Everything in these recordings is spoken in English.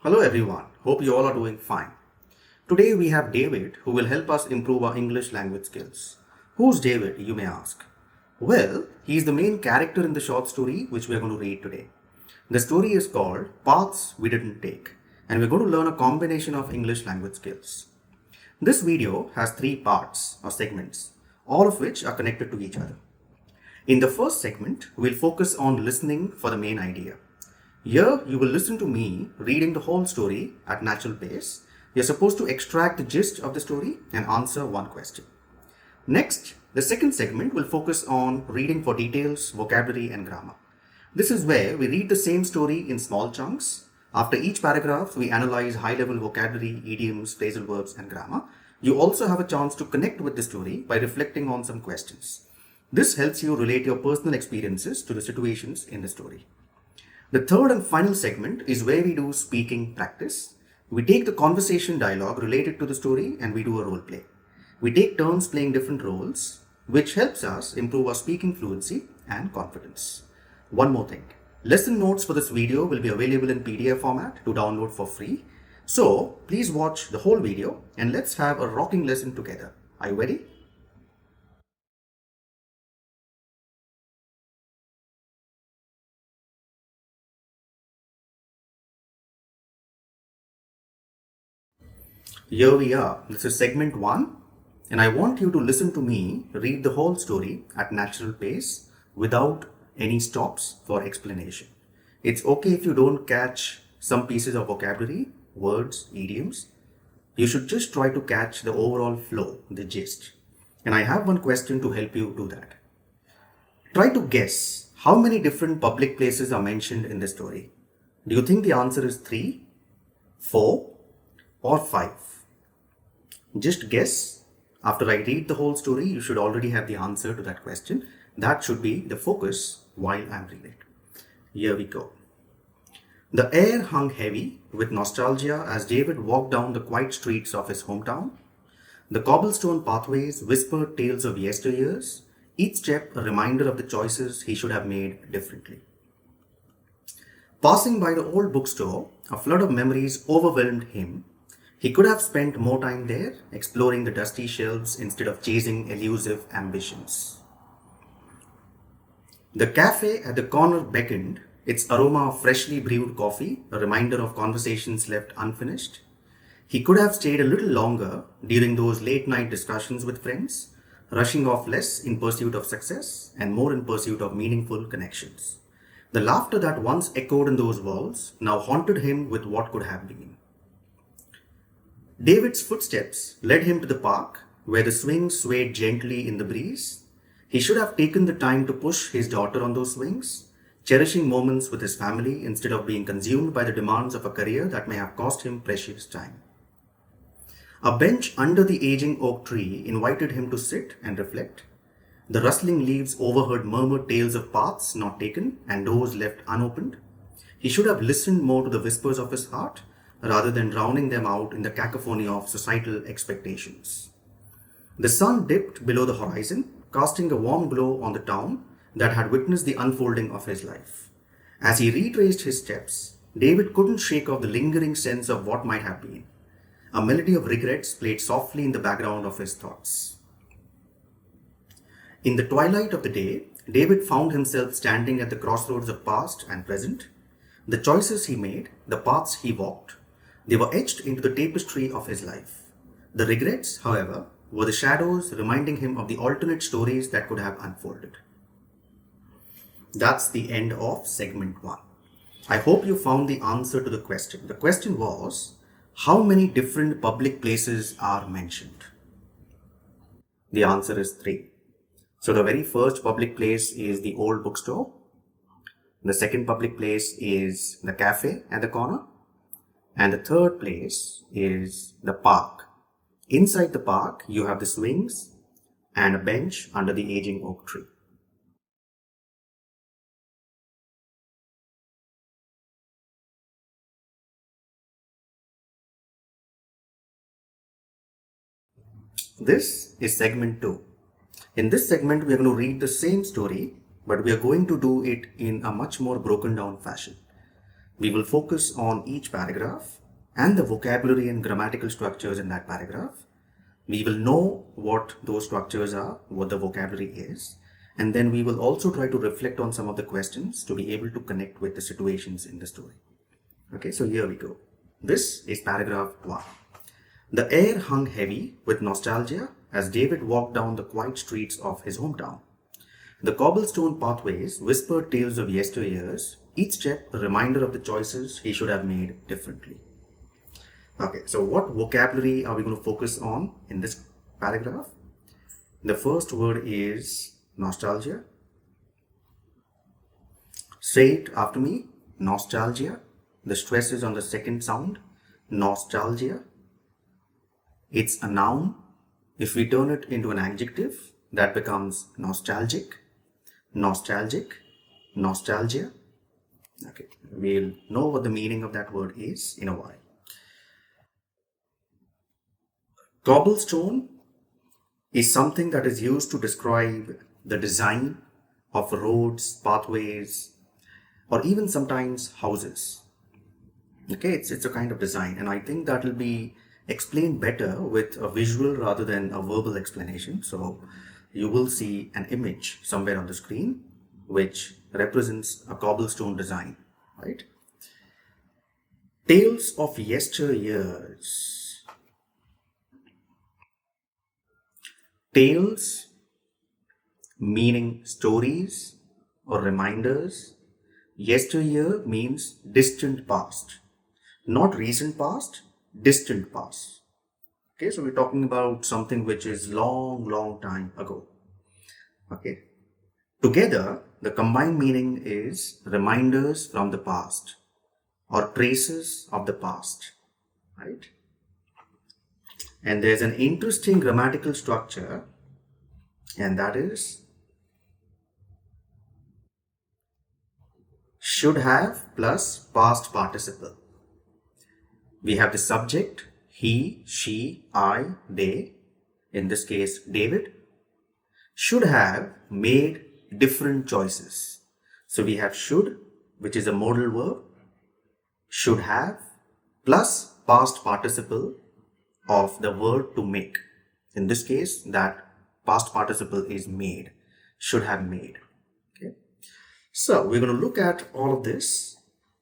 Hello everyone, hope you all are doing fine. Today we have David who will help us improve our English language skills. Who's David, you may ask? Well, he is the main character in the short story which we are going to read today. The story is called Paths We Didn't Take, and we're going to learn a combination of English language skills. This video has three parts or segments, all of which are connected to each other. In the first segment, we'll focus on listening for the main idea. Here, you will listen to me reading the whole story at natural pace. You're supposed to extract the gist of the story and answer one question. Next, the second segment will focus on reading for details, vocabulary, and grammar. This is where we read the same story in small chunks. After each paragraph, we analyze high-level vocabulary, idioms, phrasal verbs, and grammar. You also have a chance to connect with the story by reflecting on some questions. This helps you relate your personal experiences to the situations in the story. The third and final segment is where we do speaking practice. We take the conversation dialogue related to the story and we do a role play. We take turns playing different roles, which helps us improve our speaking fluency and confidence. One more thing. Lesson notes for this video will be available in PDF format to download for free. So please watch the whole video and let's have a rocking lesson together. Are you ready? Here we are. This is segment 1, and I want you to listen to me read the whole story at natural pace without any stops for explanation. It's okay if you don't catch some pieces of vocabulary, words, idioms. You should just try to catch the overall flow, the gist. And I have one question to help you do that. Try to guess how many different public places are mentioned in the story. Do you think the answer is 3, 4, or 5? Just guess. After I read the whole story, you should already have the answer to that question. That should be the focus while I'm reading. Here we go. The air hung heavy with nostalgia as David walked down the quiet streets of his hometown. The cobblestone pathways whispered tales of yesteryears, each step a reminder of the choices he should have made differently. Passing by the old bookstore, a flood of memories overwhelmed him. He could have spent more time there, exploring the dusty shelves instead of chasing elusive ambitions. The cafe at the corner beckoned, its aroma of freshly brewed coffee, a reminder of conversations left unfinished. He could have stayed a little longer during those late night discussions with friends, rushing off less in pursuit of success and more in pursuit of meaningful connections. The laughter that once echoed in those walls now haunted him with what could have been. David's footsteps led him to the park, where the swings swayed gently in the breeze. He should have taken the time to push his daughter on those swings, cherishing moments with his family instead of being consumed by the demands of a career that may have cost him precious time. A bench under the aging oak tree invited him to sit and reflect. The rustling leaves overheard murmured tales of paths not taken and doors left unopened. He should have listened more to the whispers of his heart rather than drowning them out in the cacophony of societal expectations. The sun dipped below the horizon, casting a warm glow on the town that had witnessed the unfolding of his life. As he retraced his steps, David couldn't shake off the lingering sense of what might have been. A melody of regrets played softly in the background of his thoughts. In the twilight of the day, David found himself standing at the crossroads of past and present. The choices he made, the paths he walked, they were etched into the tapestry of his life. The regrets, however, were the shadows reminding him of the alternate stories that could have unfolded. That's the end of segment 1. I hope you found the answer to the question. The question was, how many different public places are mentioned? The answer is 3. So the very first public place is the old bookstore. The second public place is the cafe at the corner. And the third place is the park. Inside the park, you have the swings and a bench under the aging oak tree. This is segment 2. In this segment, we are going to read the same story, but we are going to do it in a much more broken down fashion. We will focus on each paragraph and the vocabulary and grammatical structures in that paragraph. We will know what those structures are, what the vocabulary is, and then we will also try to reflect on some of the questions to be able to connect with the situations in the story. Okay, so here we go. This is paragraph 1. The air hung heavy with nostalgia as David walked down the quiet streets of his hometown. The cobblestone pathways whispered tales of yesteryears, each step a reminder of the choices he should have made differently. Okay, so what vocabulary are we going to focus on in this paragraph? The first word is nostalgia. Say it after me. Nostalgia. The stress is on the second sound. Nostalgia. It's a noun. If we turn it into an adjective, that becomes nostalgic. Nostalgic. Nostalgia. Okay, we'll know what the meaning of that word is in a while. Cobblestone is something that is used to describe the design of roads, pathways, or even sometimes houses. Okay, it's a kind of design, and I think that will be explained better with a visual rather than a verbal explanation. So you will see an image somewhere on the screen which represents a cobblestone design, right? Tales of yesteryears. Tales meaning stories or reminders. Yesteryear means distant past, not recent past, distant past. Okay, so we're talking about something which is long time ago. Okay, together the combined meaning is reminders from the past or traces of the past, right? And there's an interesting grammatical structure, and that is should have plus past participle. We have the subject, he, she, I, they, in this case David, should have made different choices. So we have should, which is a modal verb, should have, plus past participle of the verb to make. In this case, that past participle is made, should have made. Okay. So we're going to look at all of this,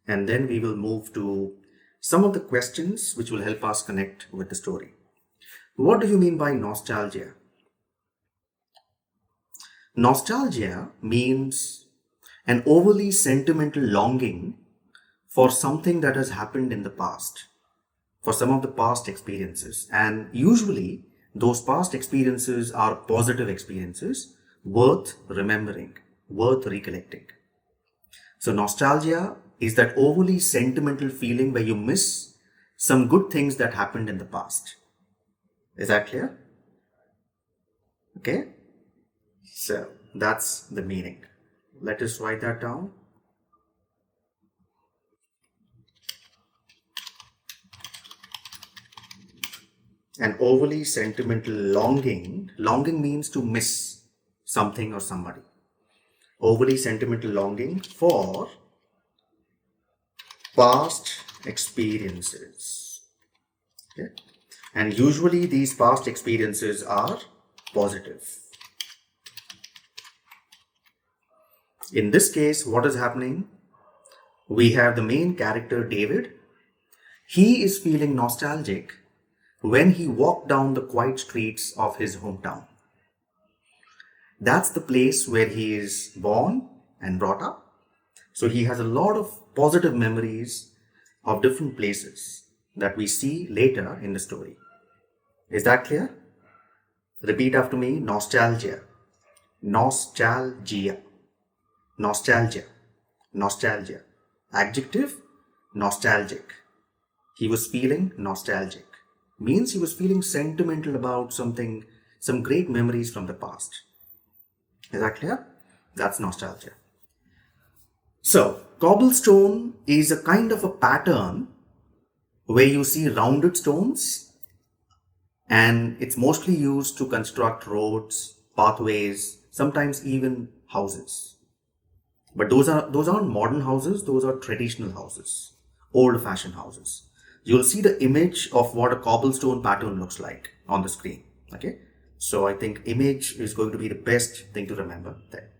and then we will move to some of the questions which will help us connect with the story. What do you mean by nostalgia? Nostalgia means an overly sentimental longing for something that has happened in the past, for some of the past experiences. And usually, those past experiences are positive experiences worth remembering, worth recollecting. So, nostalgia is that overly sentimental feeling where you miss some good things that happened in the past. Is that clear? Okay. So that's the meaning. Let us write that down. An overly sentimental longing. Longing means to miss something or somebody. Overly sentimental longing for past experiences. Okay? And usually these past experiences are positive. In this case, what is happening? We have the main character David. He is feeling nostalgic when he walked down the quiet streets of his hometown. That's the place where he is born and brought up. So he has a lot of positive memories of different places that we see later in the story. Is that clear? Repeat after me. Nostalgia. Nostalgia. Nostalgia. Nostalgia. Adjective, nostalgic. He was feeling nostalgic. Means he was feeling sentimental about something, some great memories from the past. Is that clear? That's nostalgia. So, cobblestone is a kind of a pattern where you see rounded stones, and it's mostly used to construct roads, pathways, sometimes even houses. But those aren't modern houses, those are traditional houses, old-fashioned houses. You'll see the image of what a cobblestone pattern looks like on the screen. Okay, so I think image is going to be the best thing to remember there.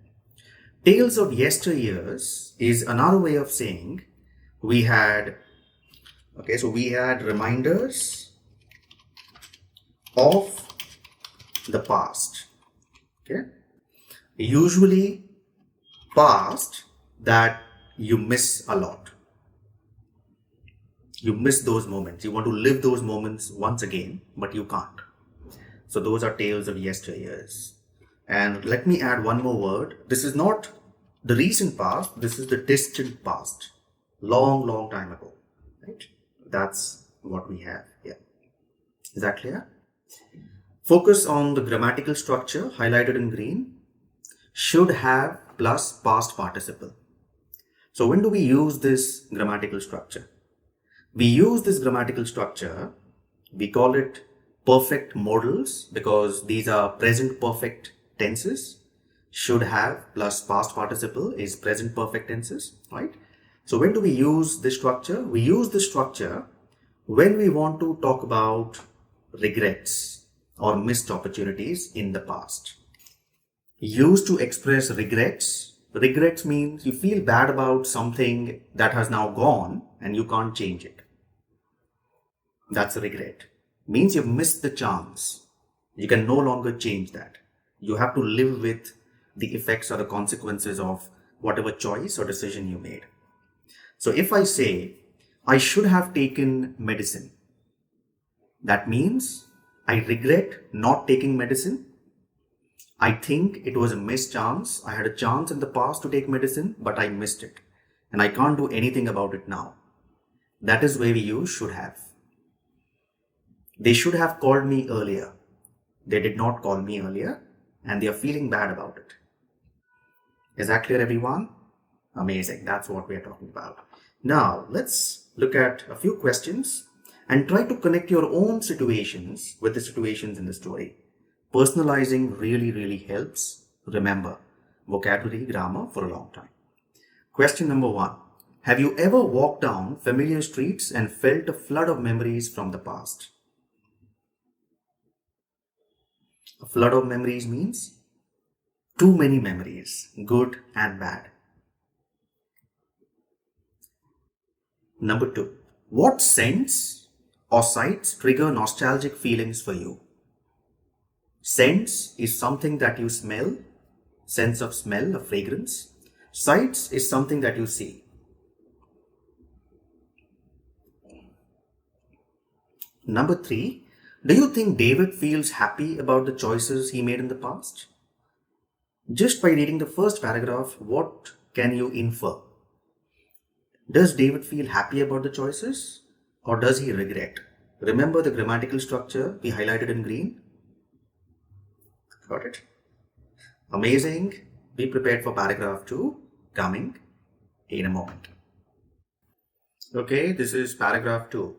Tales of yesteryears is another way of saying we had, okay, so we had reminders of the past. Okay, usually past that you miss a lot. You miss those moments. You want to live those moments once again, but you can't. So those are tales of yesteryears. And let me add one more word. This is not the recent past, this is the distant past. Long, long time ago. Right? That's what we have here. Is that clear? Focus on the grammatical structure highlighted in green. Should have plus past participle. So when do we use this grammatical structure? We use this grammatical structure, we call it perfect modals because these are present perfect tenses. Should have plus past participle is present perfect tenses, right? So when do we use this structure? We use this structure when we want to talk about regrets or missed opportunities in the past. Used to express regrets. Regrets means you feel bad about something that has now gone and you can't change it. That's a regret. Means you've missed the chance. You can no longer change that. You have to live with the effects or the consequences of whatever choice or decision you made. So if I say, I should have taken medicine, that means I regret not taking medicine. I think it was a missed chance. I had a chance in the past to take medicine, but I missed it. And I can't do anything about it now. That is where we use should have. They should have called me earlier. They did not call me earlier, and they are feeling bad about it. Is that clear, everyone? Amazing. That's what we are talking about. Now, let's look at a few questions and try to connect your own situations with the situations in the story. Personalizing really, really helps. Remember, vocabulary, grammar for a long time. Question number 1. Have you ever walked down familiar streets and felt a flood of memories from the past? A flood of memories means too many memories, good and bad. Number 2. What scents or sights trigger nostalgic feelings for you? Scents is something that you smell, sense of smell, a fragrance. Sights is something that you see. Number 3. Do you think David feels happy about the choices he made in the past? Just by reading the first paragraph, what can you infer? Does David feel happy about the choices or does he regret? Remember the grammatical structure we highlighted in green? Got it? Amazing. Be prepared for paragraph 2 coming in a moment. Okay, this is paragraph 2.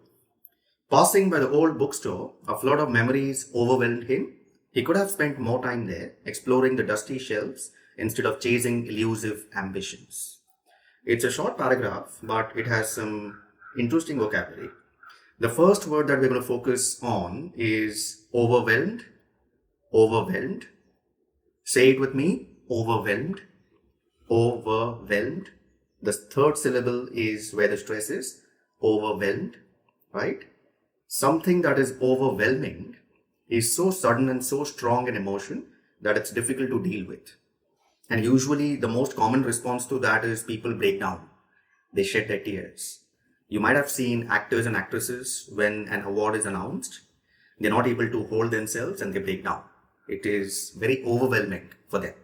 Passing by the old bookstore, a flood of memories overwhelmed him. He could have spent more time there, exploring the dusty shelves instead of chasing elusive ambitions. It's a short paragraph, but it has some interesting vocabulary. The first word that we're going to focus on is overwhelmed. Overwhelmed. Say it with me. Overwhelmed. Overwhelmed. The third syllable is where the stress is. Overwhelmed. Right? Something that is overwhelming is so sudden and so strong an emotion that it's difficult to deal with. And usually the most common response to that is people break down. They shed their tears. You might have seen actors and actresses when an award is announced, they're not able to hold themselves and they break down. It is very overwhelming for them,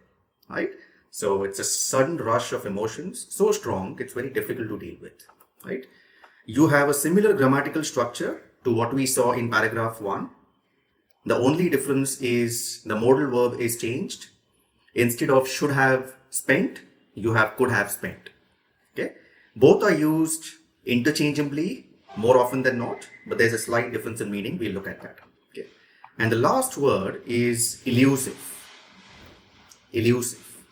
right? So it's a sudden rush of emotions, so strong, it's very difficult to deal with, right? You have a similar grammatical structure to what we saw in paragraph 1. The only difference is the modal verb is changed. Instead of should have spent, you have could have spent. Okay. Both are used interchangeably more often than not, but there's a slight difference in meaning. We'll look at that. Okay. And the last word is elusive. Elusive.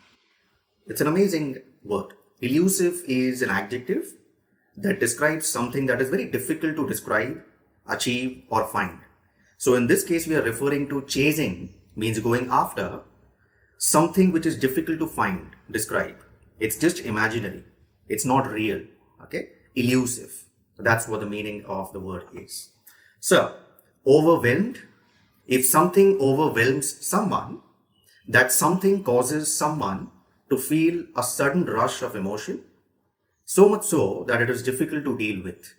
It's an amazing word. Elusive is an adjective that describes something that is very difficult to describe, achieve, or find. So in this case, we are referring to chasing, means going after something which is difficult to find, describe. It's just imaginary. It's not real. Okay? Elusive. That's what the meaning of the word is. So, overwhelmed. If something overwhelms someone, that something causes someone to feel a sudden rush of emotion, so much so that it is difficult to deal with.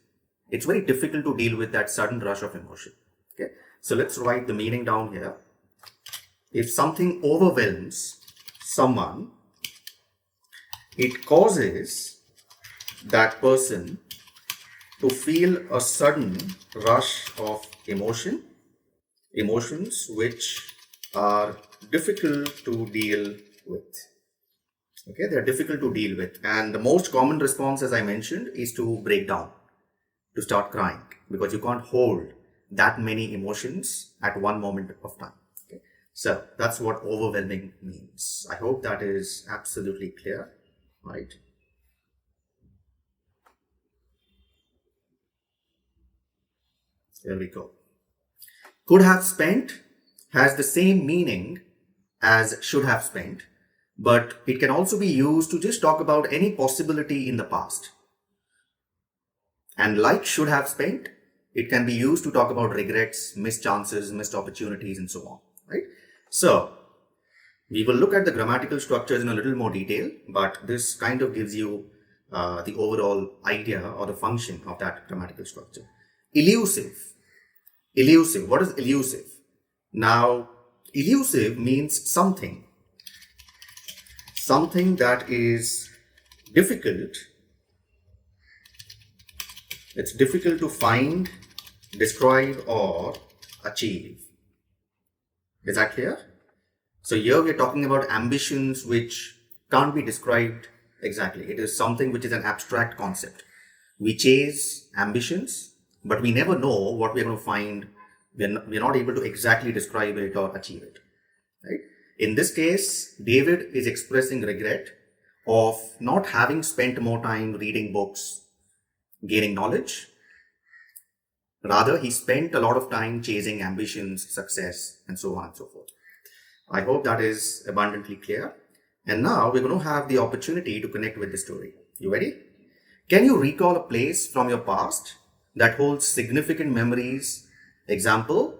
It's very difficult to deal with that sudden rush of emotion. Okay? So let's write the meaning down here. If something overwhelms someone, it causes that person to feel a sudden rush of emotions which are difficult to deal with. Okay, they're difficult to deal with. And the most common response, as I mentioned, is to break down, to start crying, because you can't hold that many emotions at one moment of time. Okay? So that's what overwhelming means. I hope that is absolutely clear, right? There we go. Could have spent has the same meaning as should have spent, but it can also be used to just talk about any possibility in the past. And like should have spent, it can be used to talk about regrets, missed chances, missed opportunities, and so on, right? So, we will look at the grammatical structures in a little more detail, but this kind of gives you the overall idea or the function of that grammatical structure. Elusive. Elusive. What is elusive? Now, elusive means something that is difficult. It's difficult to find, describe, or achieve. Is that clear? So here we're talking about ambitions which can't be described exactly. It is something which is an abstract concept. We chase ambitions, but we never know what we're going to find. We're not able to exactly describe it or achieve it. Right? In this case, David is expressing regret of not having spent more time reading books, gaining knowledge. Rather, he spent a lot of time chasing ambitions, success, and so on and so forth. I hope that is abundantly clear. And now we're going to have the opportunity to connect with the story. You ready? Can you recall a place from your past that holds significant memories? Example,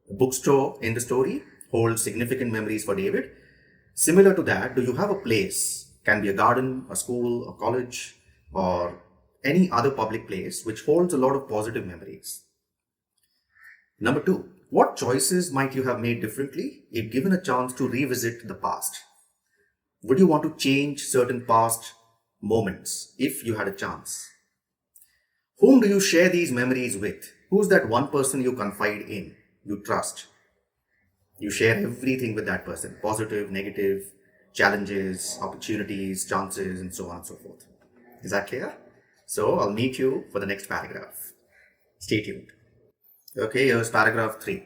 a bookstore in the story holds significant memories for David. Similar to that, do you have a place? Can be a garden, a school, a college, or any other public place which holds a lot of positive memories. Number 2, what choices might you have made differently if given a chance to revisit the past? Would you want to change certain past moments if you had a chance? Whom do you share these memories with? Who's that one person you confide in, you trust? You share everything with that person, positive, negative, challenges, opportunities, chances, and so on and so forth. Is that clear? So I'll meet you for the next paragraph. Stay tuned. Okay, here's paragraph 3.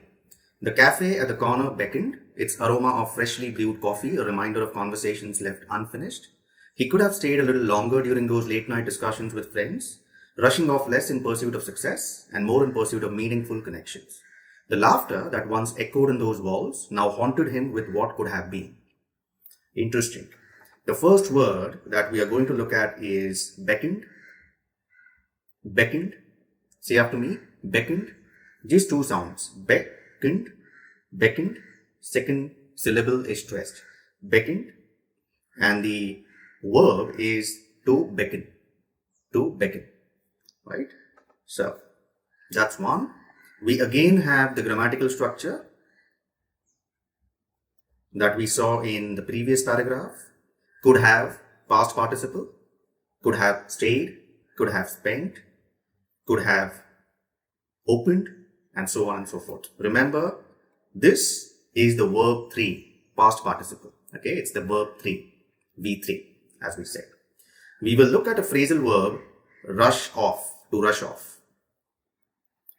The cafe at the corner beckoned, its aroma of freshly brewed coffee, a reminder of conversations left unfinished. He could have stayed a little longer during those late night discussions with friends, rushing off less in pursuit of success and more in pursuit of meaningful connections. The laughter that once echoed in those walls now haunted him with what could have been. Interesting. The first word that we are going to look at is beckoned. Beckoned. Say after me. Beckoned. Just two sounds. Beckoned. Beckoned. Second syllable is stressed. Beckoned. And the verb is to beckon. To beckon. Right? So, that's one. We again have the grammatical structure that we saw in the previous paragraph. Could have, past participle. Could have stayed. Could have spent. Could have opened, and so on and so forth. Remember, this is the verb 3, past participle. Okay, it's the verb 3, V3, as we said. We will look at a phrasal verb, rush off, to rush off.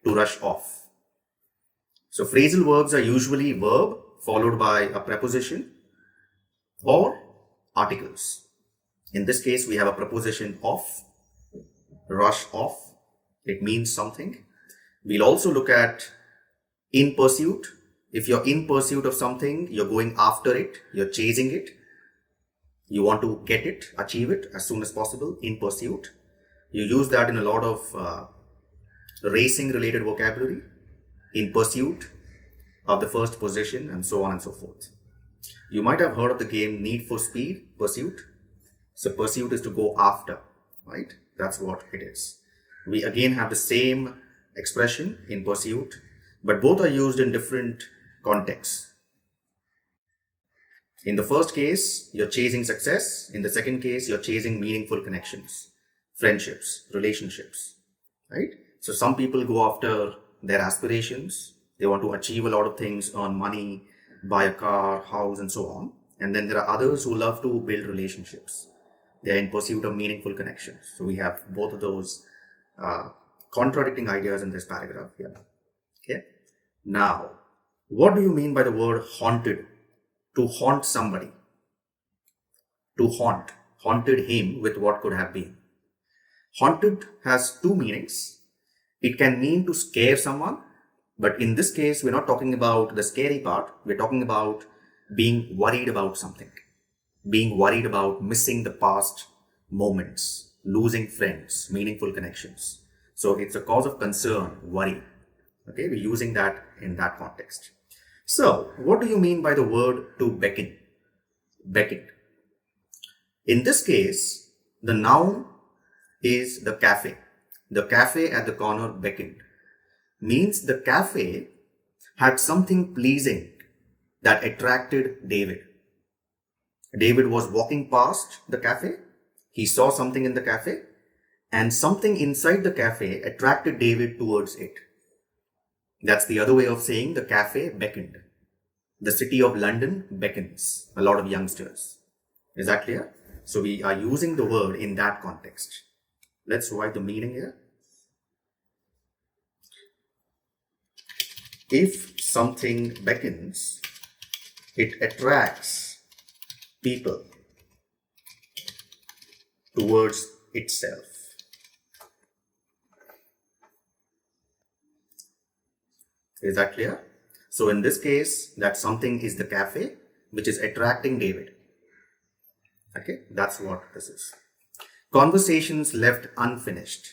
To rush off. So phrasal verbs are usually verb followed by a preposition or articles. In this case, we have a preposition of, rush off. It means something. We'll also look at in pursuit. If you're in pursuit of something, you're going after it, you're chasing it, you want to get it, achieve it as soon as possible, in pursuit. You use that in a lot of racing related vocabulary, in pursuit of the first position, and so on and so forth. You might have heard of the game Need for Speed, Pursuit. So pursuit is to go after, right? That's what it is. We again have the same expression, in pursuit, but both are used in different contexts. In the first case, you're chasing success. In the second case, you're chasing meaningful connections, friendships, relationships, right? So some people go after their aspirations. They want to achieve a lot of things, earn money, buy a car, house, and so on. And then there are others who love to build relationships. They're in pursuit of meaningful connections. So we have both of those contradicting ideas in this paragraph here. Okay. Now, what do you mean by the word haunted? To haunt somebody. To haunt. Haunted him with what could have been. Haunted has two meanings. It can mean to scare someone, but in this case, we're not talking about the scary part. We're talking about being worried about something, being worried about missing the past moments, losing friends, meaningful connections. So it's a cause of concern, worry. Okay, we're using that in that context. So, what do you mean by the word to beckon? Beckon. In this case, the noun is the cafe. The cafe at the corner beckoned. Means the cafe had something pleasing that attracted David. David was walking past the cafe. He saw something in the cafe, and something inside the cafe attracted David towards it. That's the other way of saying the cafe beckoned. The city of London beckons a lot of youngsters. Is that clear? So we are using the word in that context. Let's write the meaning here. If something beckons, it attracts people towards itself. Is that clear? So in this case, that something is the cafe which is attracting David. Okay, that's what this is. Conversations left unfinished.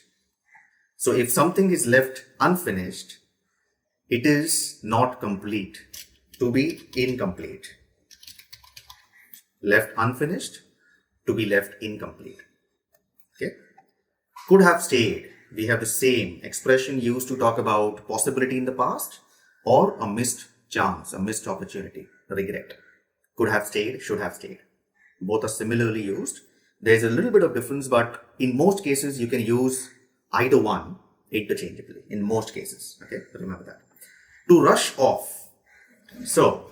So if something is left unfinished, it is not complete, to be incomplete. Left unfinished, to be left incomplete. Okay. Could have stayed. We have the same expression used to talk about possibility in the past or a missed chance, a missed opportunity, regret. Could have stayed, should have stayed. Both are similarly used. There's a little bit of difference, but in most cases, you can use either one interchangeably. In most cases. Okay, remember that. To rush off. So,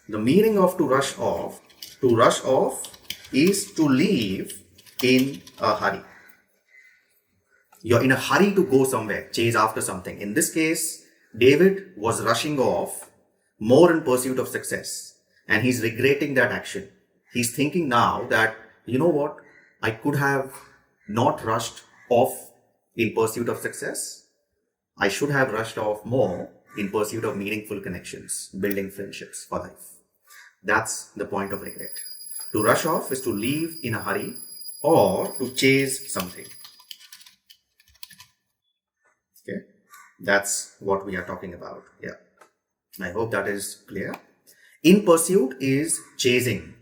the meaning of to rush off is to leave in a hurry. You're in a hurry to go somewhere, chase after something. In this case, David was rushing off more in pursuit of success, and he's regretting that action. He's thinking now that, you know what, I could have not rushed off in pursuit of success. I should have rushed off more in pursuit of meaningful connections, building friendships for life. That's the point of regret. To rush off is to leave in a hurry or to chase something. Okay, that's what we are talking about. Yeah, I hope that is clear. In pursuit is chasing.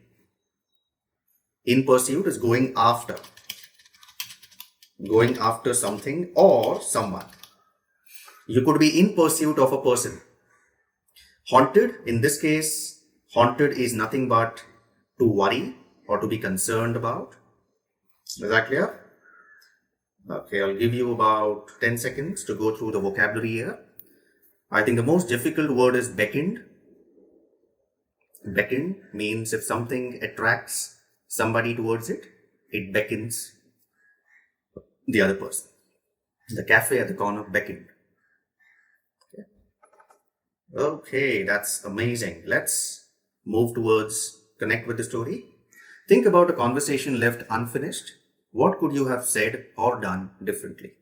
In pursuit is going after something or someone. You could be in pursuit of a person. Haunted, in this case, haunted is nothing but to worry or to be concerned about. Is that clear? Okay, I'll give you about 10 seconds to go through the vocabulary here. I think the most difficult word is beckoned. Beckon means if something attracts somebody towards it, it beckons the other person. The cafe at the corner beckoned. Okay, that's amazing. Let's move towards connect with the story. Think about a conversation left unfinished. What could you have said or done differently?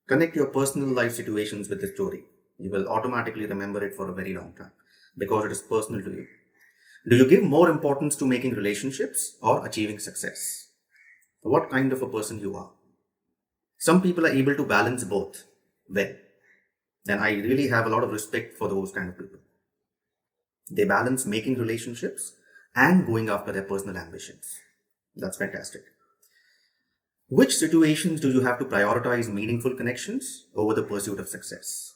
Connect your personal life situations with the story. You will automatically remember it for a very long time because it is personal to you. Do you give more importance to making relationships or achieving success? What kind of a person you are? Some people are able to balance both well. And I really have a lot of respect for those kind of people. They balance making relationships and going after their personal ambitions. That's fantastic. Which situations do you have to prioritize meaningful connections over the pursuit of success?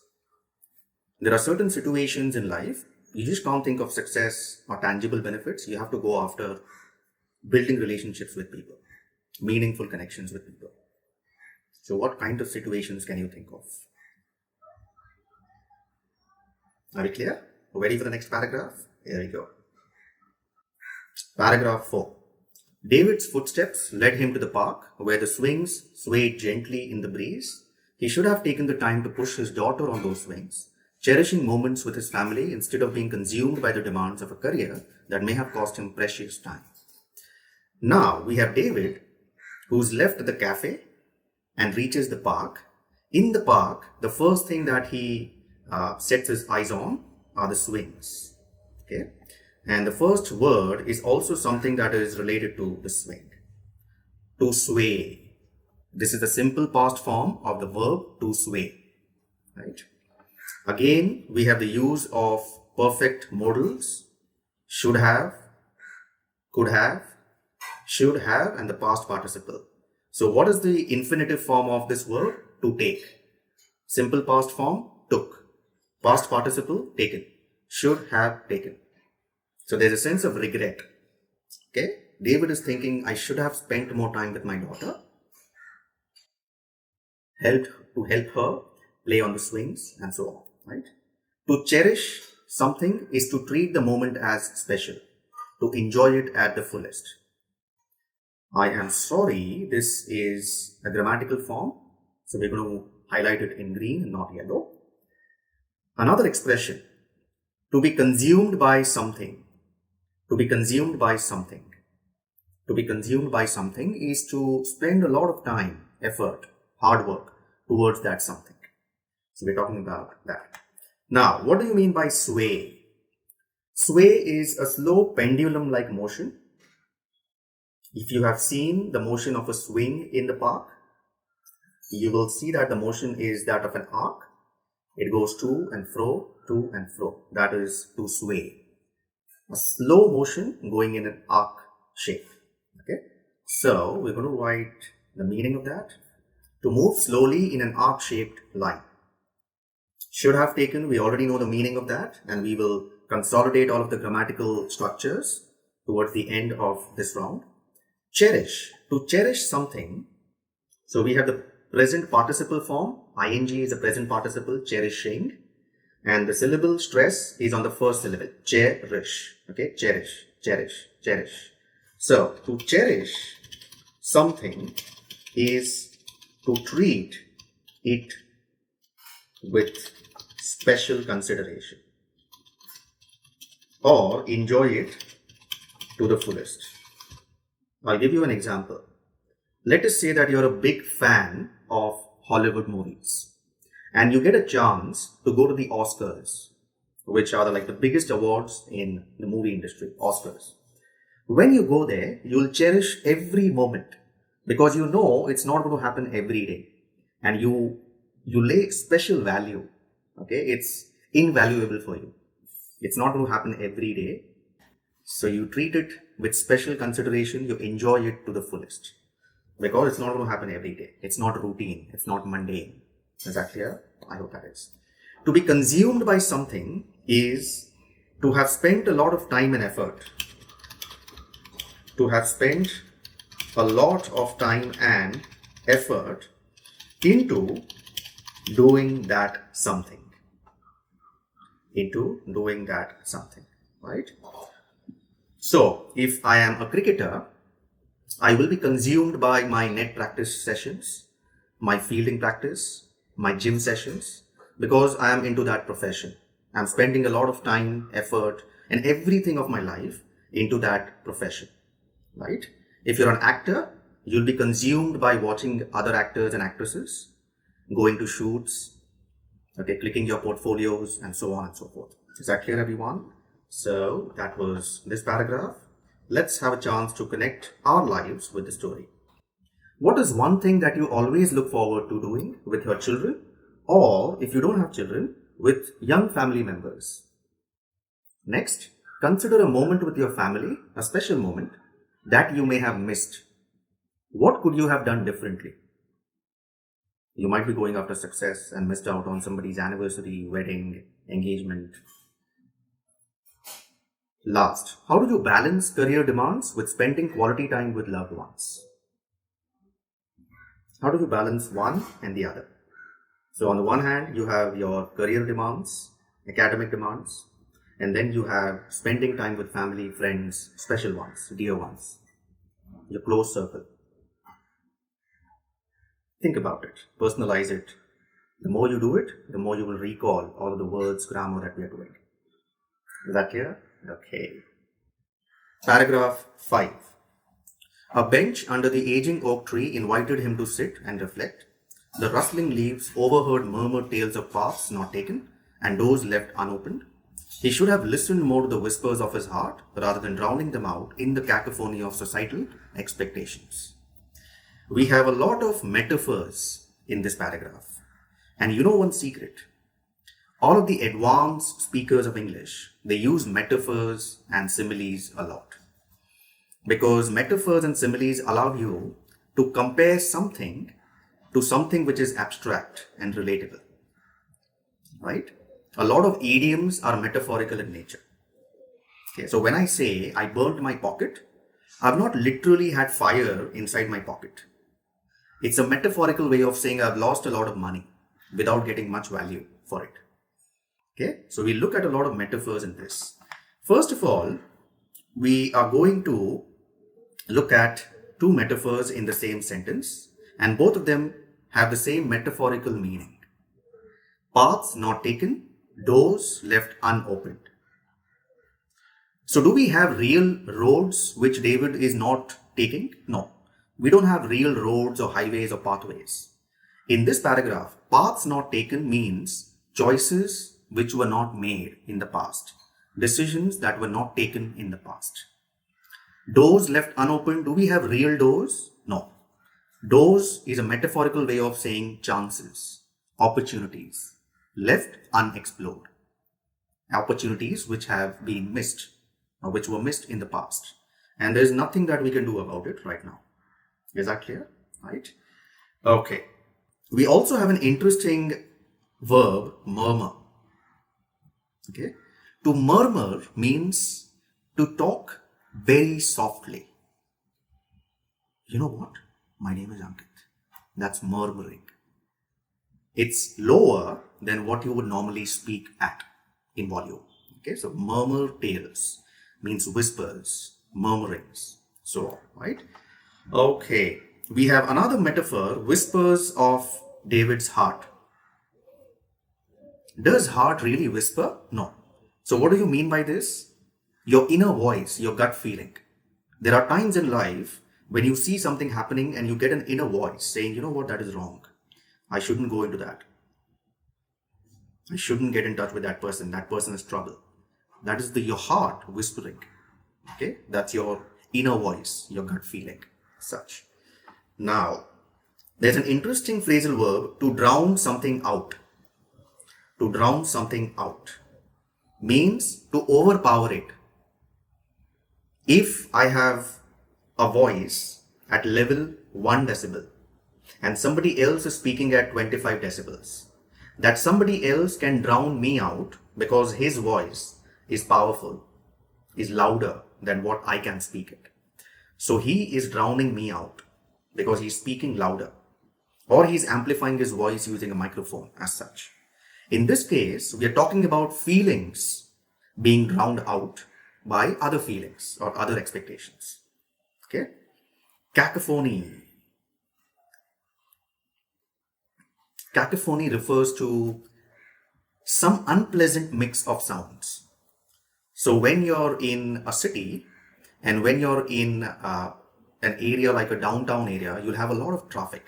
There are certain situations in life, you just can't think of success or tangible benefits. You have to go after building relationships with people, meaningful connections with people. So, what kind of situations can you think of? Are we clear? Ready for the next paragraph? Here we go. Paragraph 4. David's footsteps led him to the park where the swings swayed gently in the breeze. He should have taken the time to push his daughter on those swings, cherishing moments with his family instead of being consumed by the demands of a career that may have cost him precious time. Now we have David who's left the cafe and reaches the park. In the park, the first thing that he sets his eyes on are the swings. Okay, and the first word is also something that is related to the swing. To sway. This is the simple past form of the verb to sway. Right. Again, we have the use of perfect modals: should have, could have, should have, and the past participle. So what is the infinitive form of this verb? To take. Simple past form, took. Past participle, taken. Should have taken. So there's a sense of regret. Okay? David is thinking, I should have spent more time with my daughter. Help her play on the swings and so on. Right? To cherish something is to treat the moment as special. To enjoy it at the fullest. I am sorry, this is a grammatical form. So we're going to highlight it in green and not yellow. Another expression, to be consumed by something. To be consumed by something. To be consumed by something is to spend a lot of time, effort, hard work towards that something. So we're talking about that. Now, what do you mean by sway? Sway is a slow pendulum-like motion. If you have seen the motion of a swing in the park, you will see that the motion is that of an arc. It goes to and fro, to and fro. That is to sway. A slow motion going in an arc shape. Okay. So we're going to write the meaning of that. To move slowly in an arc shaped line. Should have taken, we already know the meaning of that, and we will consolidate all of the grammatical structures towards the end of this round. Cherish. To cherish something. So we have the present participle form. Ing is the present participle, cherishing. And the syllable stress is on the first syllable. Cherish. Okay, cherish, cherish, cherish. So, to cherish something is to treat it with special consideration or enjoy it to the fullest. I'll give you an example. Let us say that you're a big fan of Hollywood movies and you get a chance to go to the Oscars, which are the biggest awards in the movie industry, Oscars. When you go there, you'll cherish every moment because you know it's not going to happen every day, and you lay special value. Okay, it's invaluable for you. It's not going to happen every day, so you treat it with special consideration. You enjoy it to the fullest because it's not going to happen every day. It's not routine. It's not mundane. Is that clear? I hope that is. To be consumed by something is to have spent a lot of time and effort. To have spent a lot of time and effort into doing that something. Right? So, if I am a cricketer, I will be consumed by my net practice sessions, my fielding practice, my gym sessions, because I am into that profession. I'm spending a lot of time, effort, and everything of my life into that profession, right? If you're an actor, you'll be consumed by watching other actors and actresses, going to shoots, okay, clicking your portfolios, and so on and so forth. Is that clear, everyone? So that was this paragraph. Let's have a chance to connect our lives with the story. What is one thing that you always look forward to doing with your children, or if you don't have children, with young family members? Next, consider a moment with your family, a special moment that you may have missed. What could you have done differently? You might be going after success and missed out on somebody's anniversary, wedding, engagement. Last, how do you balance career demands with spending quality time with loved ones? How do you balance one and the other? So on the one hand, you have your career demands, academic demands, and then you have spending time with family, friends, special ones, dear ones, your close circle. Think about it, personalize it. The more you do it, the more you will recall all of the words, grammar that we are doing. Is that clear? Okay. Paragraph 5. A bench under the aging oak tree invited him to sit and reflect. The rustling leaves overheard murmured tales of paths not taken and doors left unopened. He should have listened more to the whispers of his heart rather than drowning them out in the cacophony of societal expectations. We have a lot of metaphors in this paragraph. And you know one secret. All of the advanced speakers of English, they use metaphors and similes a lot. Because metaphors and similes allow you to compare something to something which is abstract and relatable. Right? A lot of idioms are metaphorical in nature. Okay, so when I say I burnt my pocket, I've not literally had fire inside my pocket. It's a metaphorical way of saying I've lost a lot of money without getting much value for it. Okay, so we look at a lot of metaphors in this. First of all, we are going to look at two metaphors in the same sentence, and both of them have the same metaphorical meaning. Paths not taken, doors left unopened. So do we have real roads which David is not taking? No. We don't have real roads or highways or pathways. In this paragraph, paths not taken means choices which were not made in the past, decisions that were not taken in the past. Doors left unopened, do we have real doors? No. Doors is a metaphorical way of saying chances, opportunities, left unexplored. Opportunities which have been missed or which were missed in the past. And there's nothing that we can do about it right now. Is that clear? Right? Okay. We also have an interesting verb, murmur. Okay. To murmur means to talk very softly. You know what? My name is Ankit. That's murmuring. It's lower than what you would normally speak at in volume. Okay, so murmur tales means whispers, murmurings, so on, right? Okay, we have another metaphor, whispers of David's heart. Does heart really whisper? No. So what do you mean by this? Your inner voice, your gut feeling. There are times in life when you see something happening and you get an inner voice saying, you know what, that is wrong. I shouldn't go into that. I shouldn't get in touch with that person. That person is trouble. That is your heart whispering. Okay, that's your inner voice, your gut feeling, such. Now, there's an interesting phrasal verb, to drown something out. To drown something out means to overpower it. If I have a voice at level 1 decibel and somebody else is speaking at 25 decibels, that somebody else can drown me out because his voice is powerful, is louder than what I can speak it. So he is drowning me out because he's speaking louder, or he's amplifying his voice using a microphone as such. In this case, we are talking about feelings being drowned out by other feelings or other expectations. Okay? Cacophony. Cacophony refers to some unpleasant mix of sounds. So when you're in a city and when you're in an area like a downtown area, you'll have a lot of traffic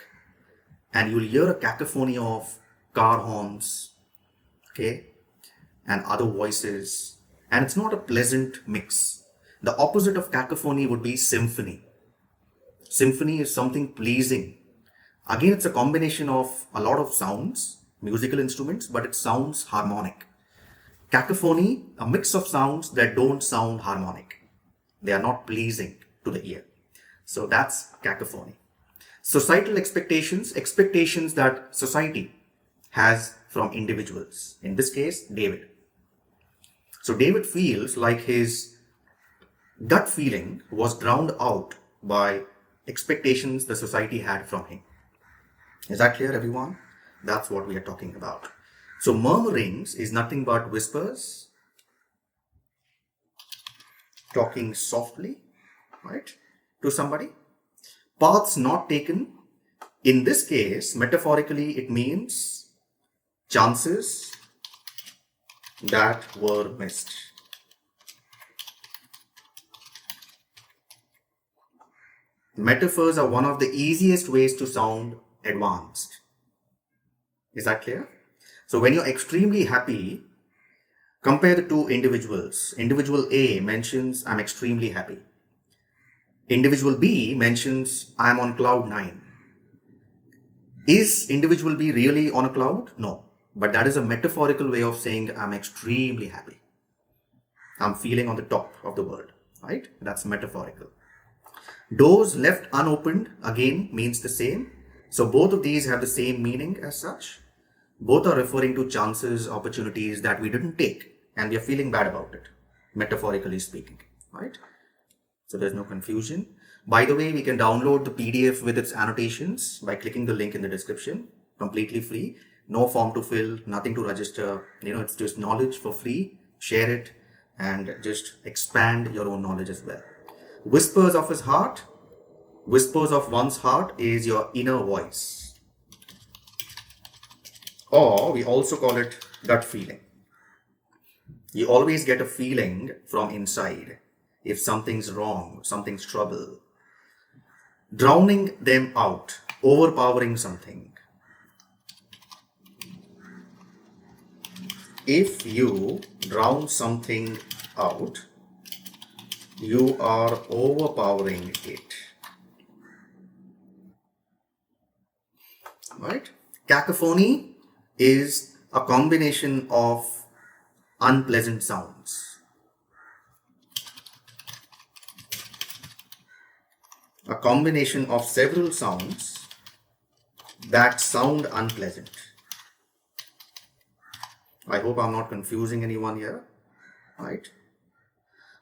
and you'll hear a cacophony of car horns, okay, and other voices, and it's not a pleasant mix. The opposite of cacophony would be symphony. Symphony is something pleasing. Again, it's a combination of a lot of sounds, musical instruments, but it sounds harmonic. Cacophony, a mix of sounds that don't sound harmonic. They are not pleasing to the ear. So that's cacophony. Societal expectations, expectations that society has from individuals. In this case, David. So David feels like his gut feeling was drowned out by expectations the society had from him. Is that clear, everyone? That's what we are talking about. So murmurings is nothing but whispers, talking softly, right, to somebody. Paths not taken. In this case, metaphorically, it means chances that were missed. Metaphors are one of the easiest ways to sound advanced. Is that clear? So when you're extremely happy, compare the two individuals. Individual A mentions, I'm extremely happy. Individual B mentions, I'm on cloud 9. Is individual B really on a cloud? No. But that is a metaphorical way of saying, I'm extremely happy. I'm feeling on the top of the world, right? That's metaphorical. Doors left unopened, again, means the same. So both of these have the same meaning as such. Both are referring to chances, opportunities that we didn't take, and we are feeling bad about it, metaphorically speaking, right? So there's no confusion. By the way, we can download the PDF with its annotations by clicking the link in the description, completely free. No form to fill, nothing to register. It's just knowledge for free. Share it and just expand your own knowledge as well. Whispers of his heart. Whispers of one's heart is your inner voice. Or we also call it gut feeling. You always get a feeling from inside if something's wrong, something's trouble. Drowning them out, overpowering something. If you drown something out, you are overpowering it. Right? Cacophony is a combination of unpleasant sounds. A combination of several sounds that sound unpleasant. I hope I'm not confusing anyone here, right?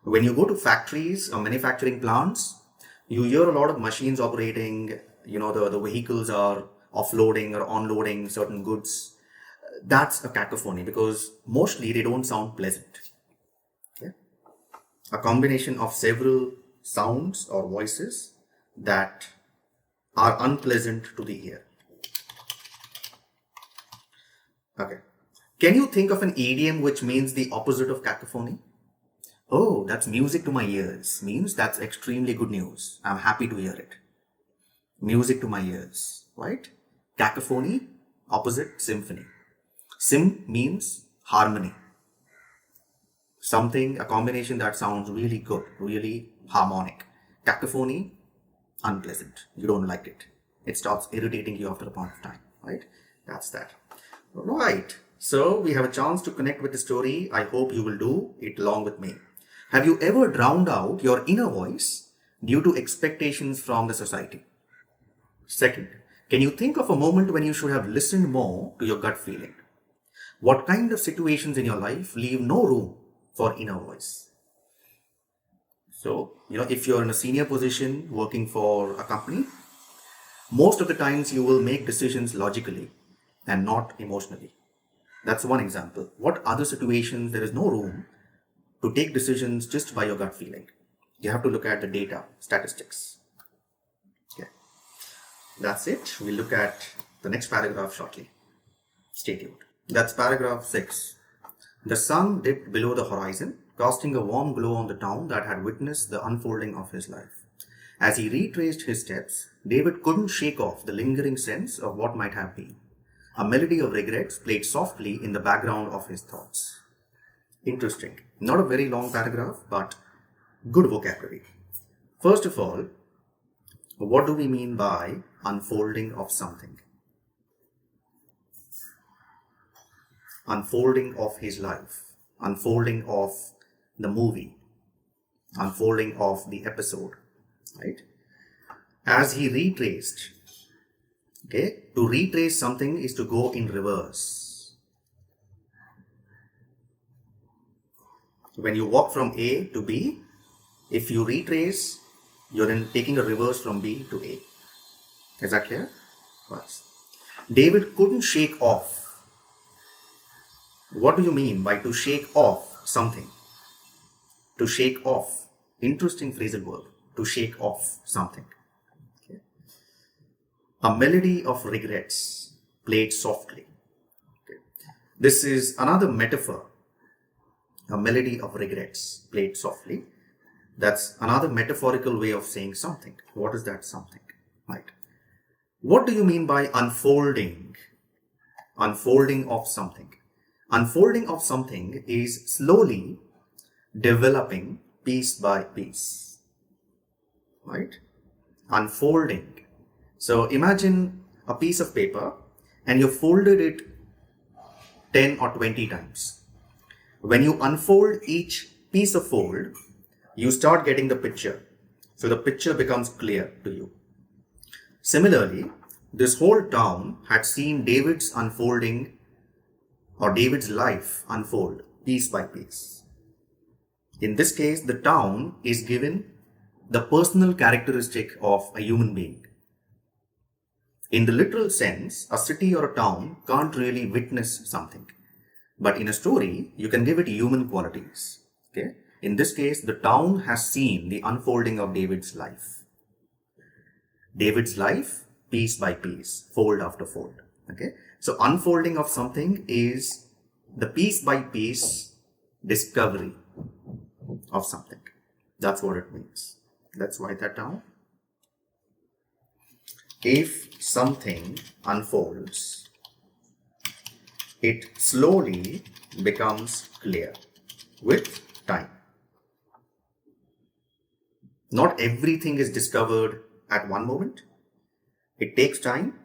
When you go to factories or manufacturing plants, you hear a lot of machines operating, the vehicles are offloading or onloading certain goods. That's a cacophony because mostly they don't sound pleasant. Okay? A combination of several sounds or voices that are unpleasant to the ear. Okay. Can you think of an idiom which means the opposite of cacophony? Oh, that's music to my ears. Means that's extremely good news. I'm happy to hear it. Music to my ears, right? Cacophony, opposite, symphony. Sim means harmony. Something, a combination that sounds really good, really harmonic. Cacophony, unpleasant. You don't like it. It starts irritating you after a point of time, right? That's that. Right. So we have a chance to connect with the story. I hope you will do it along with me. Have you ever drowned out your inner voice due to expectations from the society? Second, can you think of a moment when you should have listened more to your gut feeling? What kind of situations in your life leave no room for inner voice? So, if you're in a senior position working for a company, most of the times you will make decisions logically and not emotionally. That's one example. What other situations there is no room to take decisions just by your gut feeling? You have to look at the data, statistics. Okay. That's it. We'll look at the next paragraph shortly. Stay tuned. That's paragraph 6. The sun dipped below the horizon. casting a warm glow on the town that had witnessed the unfolding of his life. As he retraced his steps, David couldn't shake off the lingering sense of what might have been. A melody of regrets played softly in the background of his thoughts. Interesting. Not a very long paragraph, but good vocabulary. First of all, what do we mean by unfolding of something? Unfolding of his life, unfolding of the movie, unfolding of the episode, right? As he retraced, okay, to retrace something is to go in reverse. When you walk from A to B, if you retrace, you're then taking a reverse from B to A. Is that clear? Yes. David couldn't shake off. What do you mean by to shake off something? To shake off. Interesting phrasal verb. To shake off something. Okay. A melody of regrets played softly. Okay. This is another metaphor. A melody of regrets played softly. That's another metaphorical way of saying something. What is that something? Right. What do you mean by unfolding? Unfolding of something. Unfolding of something is slowly developing piece by piece. Right? Unfolding. So imagine a piece of paper and you folded it 10 or 20 times. When you unfold each piece of fold, you start getting the picture. So the picture becomes clear to you. Similarly, this whole town had seen David's unfolding or David's life unfold piece by piece. In this case, the town is given the personal characteristic of a human being. In the literal sense, a city or a town can't really witness something. But in a story, you can give it human qualities. Okay? In this case, the town has seen the unfolding of David's life. David's life, piece by piece, fold after fold. Okay? So unfolding of something is the piece by piece discovery of something. That's what it means. Let's write that down. If something unfolds, it slowly becomes clear with time. Not everything is discovered at one moment. It takes time,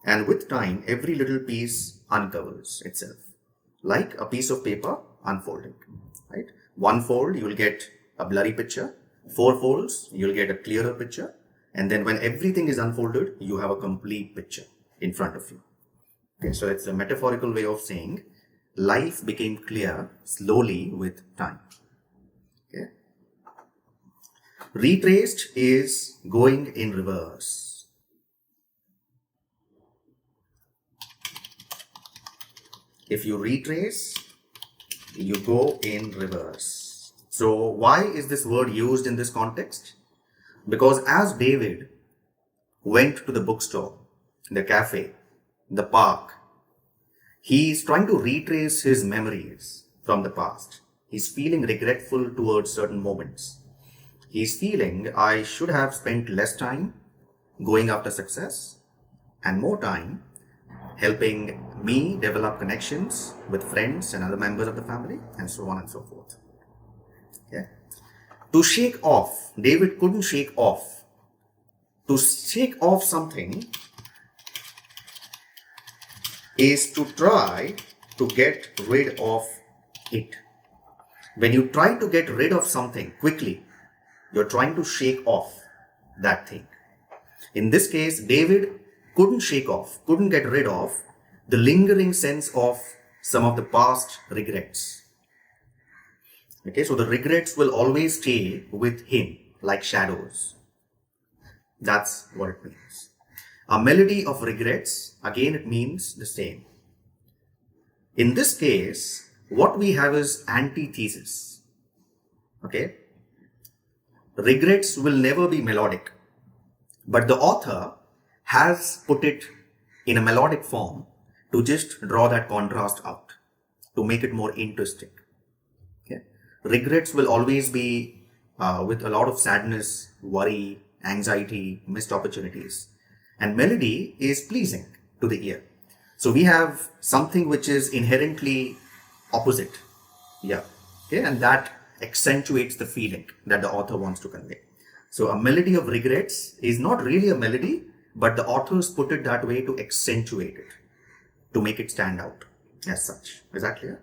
and with time, every little piece uncovers itself. Like a piece of paper unfolding. Right? One fold, you will get a blurry picture. 4 folds, you'll get a clearer picture. And then when everything is unfolded, you have a complete picture in front of you. Okay, so it's a metaphorical way of saying life became clear slowly with time. Okay. Retraced is going in reverse. If you retrace, you go in reverse. So why is this word used in this context? Because as David went to the bookstore, the cafe, the park, he is trying to retrace his memories from the past. He's feeling regretful towards certain moments. He's feeling I should have spent less time going after success and more time helping me develop connections with friends and other members of the family and so on and so forth. Okay. To shake off, David couldn't shake off. To shake off something is to try to get rid of it. When you try to get rid of something quickly, you're trying to shake off that thing. In this case, David couldn't shake off, couldn't get rid of the lingering sense of some of the past regrets. Okay, so the regrets will always stay with him like shadows. That's what it means. A melody of regrets, again, it means the same. In this case, what we have is antithesis. Okay? Regrets will never be melodic, but the author has put it in a melodic form to just draw that contrast out, to make it more interesting. Okay? Regrets will always be with a lot of sadness, worry, anxiety, missed opportunities. And melody is pleasing to the ear. So we have something which is inherently opposite. Yeah. Okay. And that accentuates the feeling that the author wants to convey. So a melody of regrets is not really a melody, but the authors put it that way to accentuate it, to make it stand out as such. Is that clear?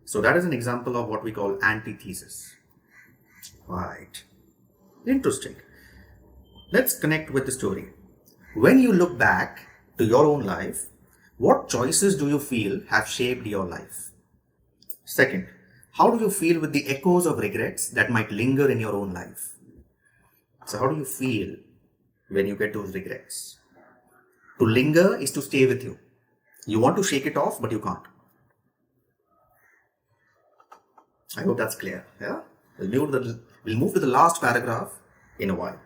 So that is an example of what we call antithesis. Right. Interesting. Let's connect with the story. When you look back to your own life, what choices do you feel have shaped your life? Second, how do you feel with the echoes of regrets that might linger in your own life? So how do you feel when you get those regrets? To linger is to stay with you. You want to shake it off, but you can't. I hope that's clear. Yeah? We'll move to the last paragraph in a while.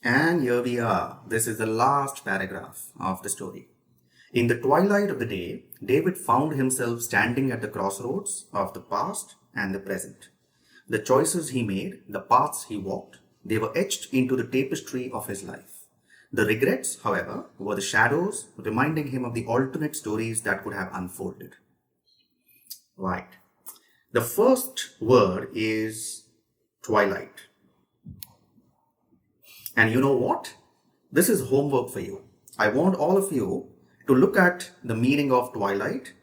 And here we are. This is the last paragraph of the story. In the twilight of the day, David found himself standing at the crossroads of the past and the present. The choices he made, the paths he walked, they were etched into the tapestry of his life. The regrets, however, were the shadows reminding him of the alternate stories that could have unfolded. Right. The first word is twilight. And you know what? This is homework for you. I want all of you to look at the meaning of twilight.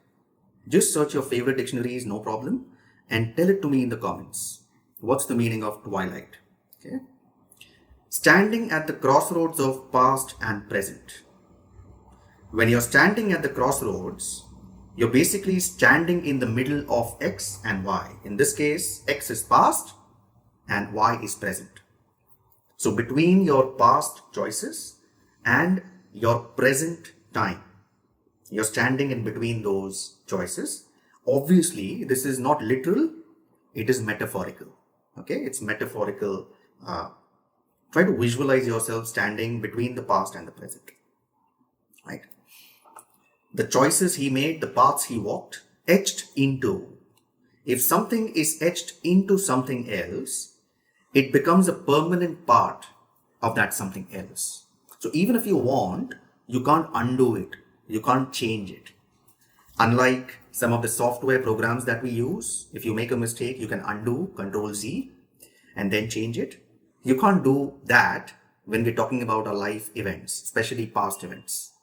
Just search your favorite dictionaries, no problem, and tell it to me in the comments. What's the meaning of twilight? Okay. Standing at the crossroads of past and present. When you're standing at the crossroads, you're basically standing in the middle of X and Y. In this case, X is past and Y is present. So between your past choices and your present time, you're standing in between those choices. Obviously, this is not literal, it is metaphorical. Okay, it's metaphorical. Try to visualize yourself standing between the past and the present. Right? The choices he made, the paths he walked, etched into. If something is etched into something else, it becomes a permanent part of that something else. So even if you want, you can't undo it. You can't change it. Unlike some of the software programs that we use, if you make a mistake, you can undo, Control Z, and then change it. You can't do that when we're talking about our life events, especially past events.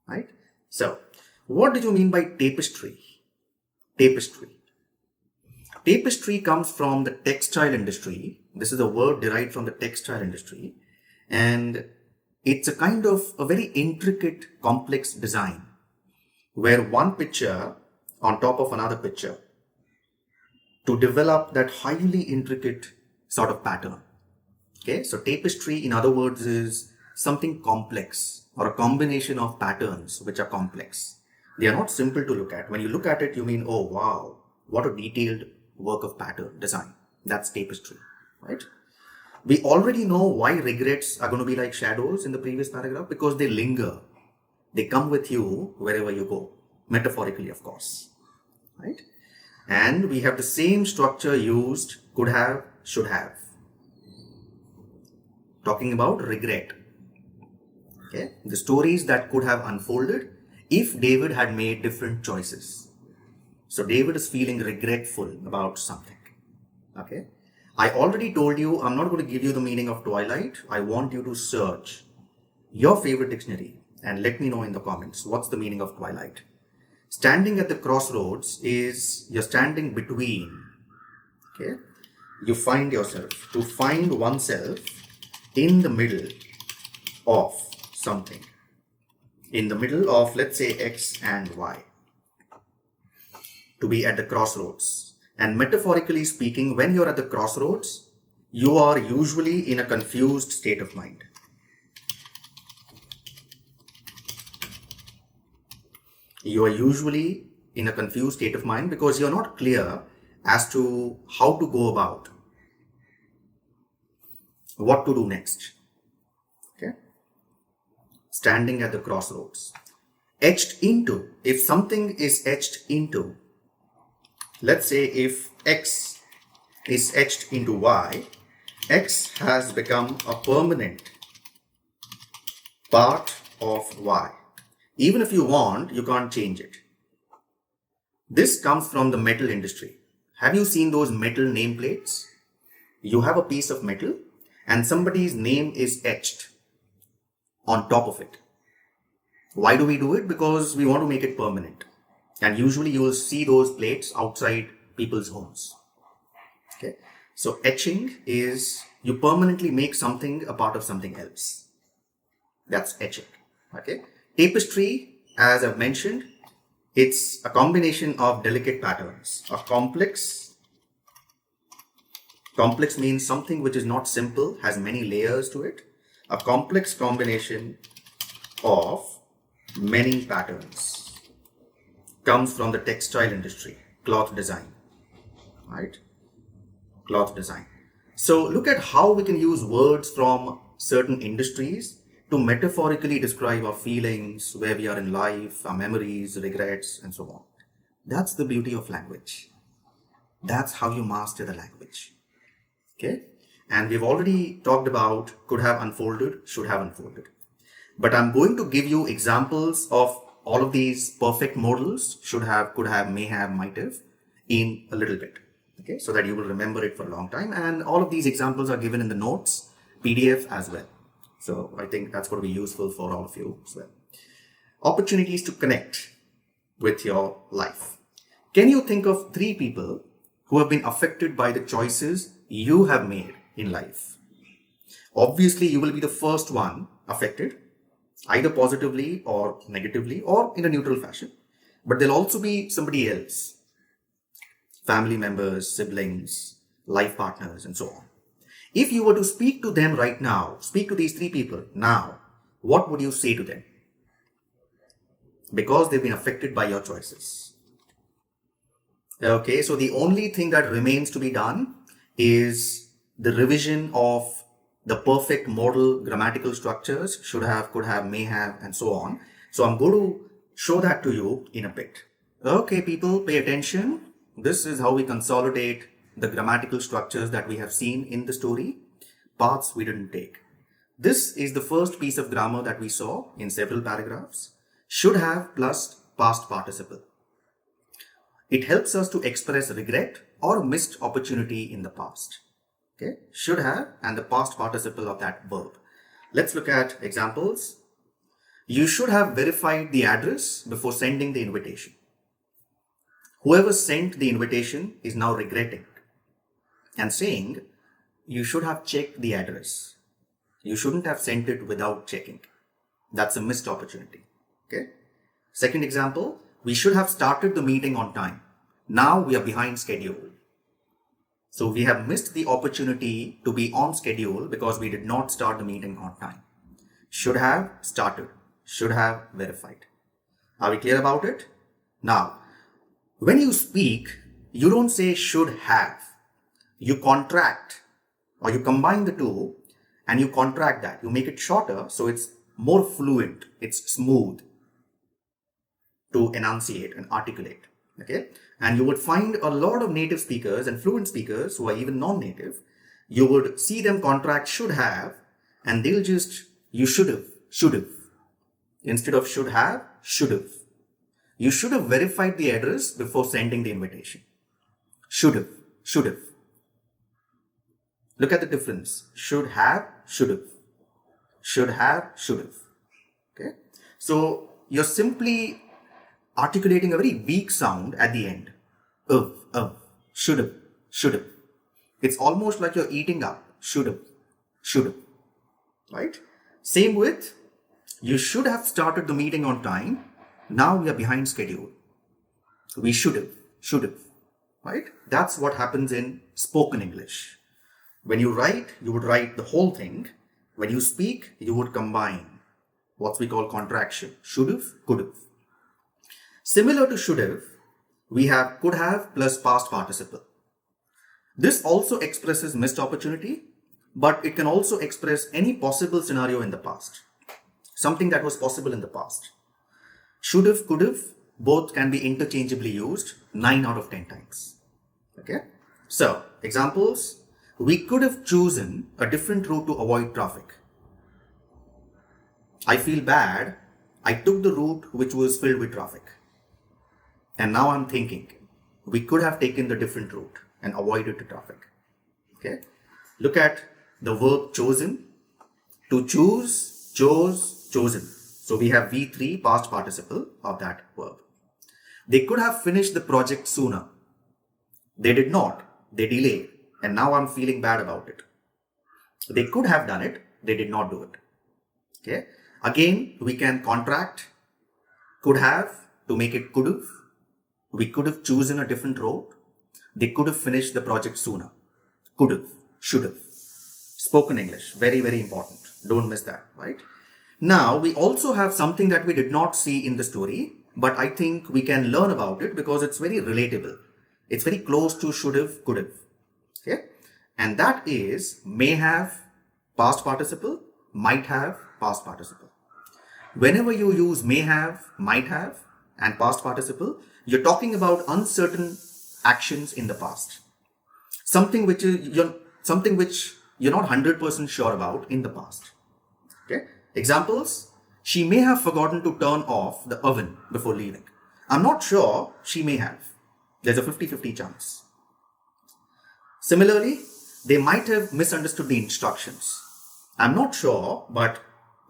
Right? So, what do you mean by tapestry? Tapestry. Tapestry comes from the textile industry. This is a word derived from the textile industry. And it's a kind of a very intricate, complex design where one picture on top of another picture to develop that highly intricate sort of pattern. Okay, so tapestry, in other words, is something complex or a combination of patterns which are complex. They are not simple to look at. When you look at it, you mean, oh wow, what a detailed work of pattern design. That's tapestry, right? We already know why regrets are going to be like shadows in the previous paragraph, because they linger. They come with you wherever you go, metaphorically, of course, right? And we have the same structure used, could have, should have. Talking about regret. Okay, the stories that could have unfolded if David had made different choices. So David is feeling regretful about something. Okay, I already told you I'm not going to give you the meaning of twilight. I want you to search your favorite dictionary and let me know in the comments what's the meaning of twilight. Standing at the crossroads is you're standing between. Okay, you find yourself, to find oneself in the middle of something, in the middle of, let's say, X and Y, to be at the crossroads. And metaphorically speaking, when you're at the crossroads, you are usually in a confused state of mind. You are usually in a confused state of mind because you're not clear as to how to go about, what to do next. Okay? Standing at the crossroads. Etched into. If something is etched into, let's say if X is etched into Y, X has become a permanent part of Y. Even if you want, you can't change it. This comes from the metal industry. Have you seen those metal nameplates? You have a piece of metal and somebody's name is etched on top of it. Why do we do it? Because we want to make it permanent. And usually you will see those plates outside people's homes. Okay. So etching is you permanently make something a part of something else. That's etching. Okay. Tapestry, as I've mentioned, it's a combination of delicate patterns. A complex means something which is not simple, has many layers to it. A complex combination of many patterns comes from the textile industry, cloth design, right? Cloth design. So look at how we can use words from certain industries to metaphorically describe our feelings, where we are in life, our memories, regrets, and so on. That's the beauty of language. That's how you master the language. Okay? And we've already talked about could have unfolded, should have unfolded. But I'm going to give you examples of all of these perfect modals, should have, could have, may have, might have, in a little bit. Okay, so that you will remember it for a long time. And all of these examples are given in the notes, PDF as well. So I think that's going to be useful for all of you as well. Opportunities to connect with your life. Can you think of 3 people who have been affected by the choices you have made in life? Obviously, you will be the first one affected, either positively or negatively or in a neutral fashion. But there'll also be somebody else. Family members, siblings, life partners, and so on. If you were to speak to them right now, speak to these 3 people now, what would you say to them? Because they've been affected by your choices. Okay, so the only thing that remains to be done is the revision of the perfect modal grammatical structures, should have, could have, may have, and so on. So I'm going to show that to you in a bit. Okay, people, pay attention. This is how we consolidate the grammatical structures that we have seen in the story, paths we didn't take. This is the first piece of grammar that we saw in several paragraphs. Should have plus past participle. It helps us to express regret or missed opportunity in the past. Okay, should have and the past participle of that verb. Let's look at examples. You should have verified the address before sending the invitation. Whoever sent the invitation is now regretting and saying, you should have checked the address. You shouldn't have sent it without checking. That's a missed opportunity. Okay. Second example, we should have started the meeting on time. Now we are behind schedule. So we have missed the opportunity to be on schedule because we did not start the meeting on time. Should have started. Should have verified. Are we clear about it? Now, when you speak, you don't say should have. You contract or you combine the two and you contract that. You make it shorter so it's more fluent, it's smooth to enunciate and articulate. Okay? And you would find a lot of native speakers and fluent speakers who are even non-native. You would see them contract should have and they'll just, you should have. Instead of should have, should have. You should have verified the address before sending the invitation. Should have. Look at the difference. Should have, should have. Should have, should have. Okay. So you're simply articulating a very weak sound at the end. Should have. It's almost like you're eating up. Should have. Right? Same with, you should have started the meeting on time. Now we are behind schedule. We should have, right? That's what happens in spoken English. When you write, you would write the whole thing. When you speak, you would combine what we call contraction. Should have, could have. Similar to should have, we have could have plus past participle. This also expresses missed opportunity, but it can also express any possible scenario in the past. Something that was possible in the past. Should have, could have, both can be interchangeably used 9 out of 10 times. Okay. So Examples: we could have chosen a different route to avoid traffic. I feel bad. I took the route which was filled with traffic. And now I'm thinking, we could have taken the different route and avoided the traffic. Okay. Look at the verb chosen. To choose, chose, chosen. So we have V3 past participle of that verb. They could have finished the project sooner. They did not. They delayed. And now I'm feeling bad about it. They could have done it. They did not do it. Okay. Again, we can contract could have to make it could have. We could have chosen a different road. They could have finished the project sooner. Could have, should have. Spoken English, very, very important. Don't miss that, right? Now, we also have something that we did not see in the story, but I think we can learn about it because it's very relatable. It's very close to should have, could have. Okay? And that is may have, past participle, might have, past participle. Whenever you use may have, might have, and past participle, you're talking about uncertain actions in the past. Something which you're not 100% sure about in the past. Okay? Examples: she may have forgotten to turn off the oven before leaving. I'm not sure, she may have. There's a 50-50 chance. Similarly, they might have misunderstood the instructions. I'm not sure, but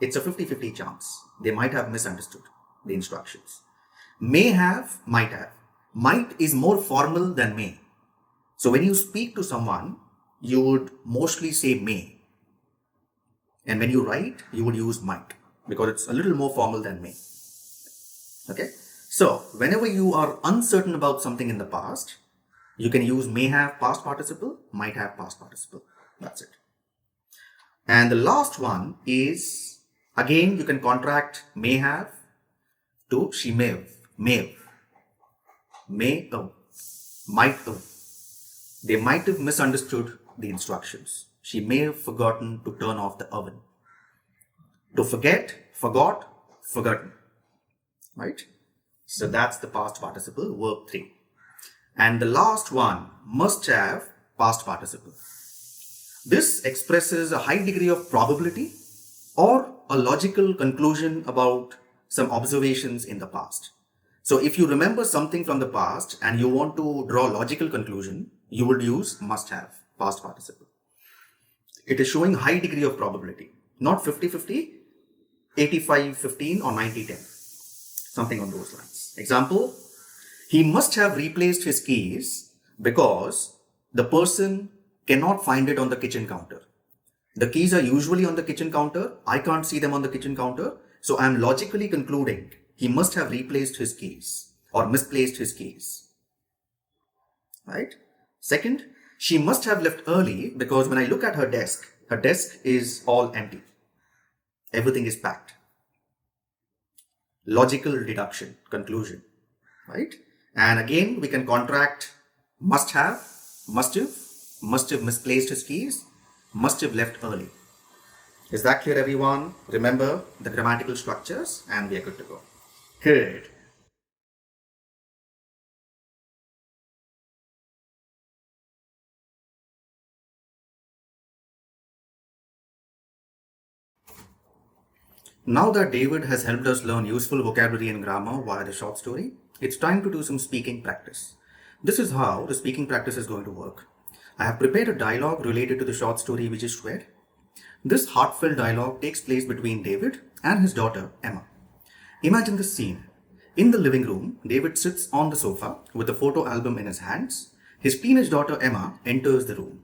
it's a 50-50 chance. They might have misunderstood the instructions. May have, might have. Might is more formal than may. So when you speak to someone, you would mostly say may. And when you write, you would use might because it's a little more formal than may. Okay? So whenever you are uncertain about something in the past, you can use may have past participle, might have past participle. That's it. And the last one is, again, you can contract may have to she may have, may have, might have. They might have misunderstood the instructions. She may have forgotten to turn off the oven. To forget, forgot, forgotten. Right? So that's the past participle, verb 3. And the last one, must have, past participle. This expresses a high degree of probability or a logical conclusion about some observations in the past. So if you remember something from the past and you want to draw a logical conclusion, you would use must have, past participle. It is showing high degree of probability, not 50-50, 85-15 or 90-10, something on those lines. Example: he must have replaced his keys because the person cannot find it on the kitchen counter. The keys are usually on the kitchen counter. I can't see them on the kitchen counter. So I'm logically concluding he must have replaced his keys or misplaced his keys. Right? Second, she must have left early because when I look at her desk is all empty. Everything is packed. Logical deduction, conclusion. Right? And again, we can contract must have misplaced his keys, must have left early. Is that clear, everyone? Remember the grammatical structures and we are good to go. Good. Now that David has helped us learn useful vocabulary and grammar via the short story, it's time to do some speaking practice. This is how the speaking practice is going to work. I have prepared a dialogue related to the short story we just read. This heartfelt dialogue takes place between David and his daughter Emma. Imagine this scene. In the living room, David sits on the sofa with a photo album in his hands. His teenage daughter Emma enters the room.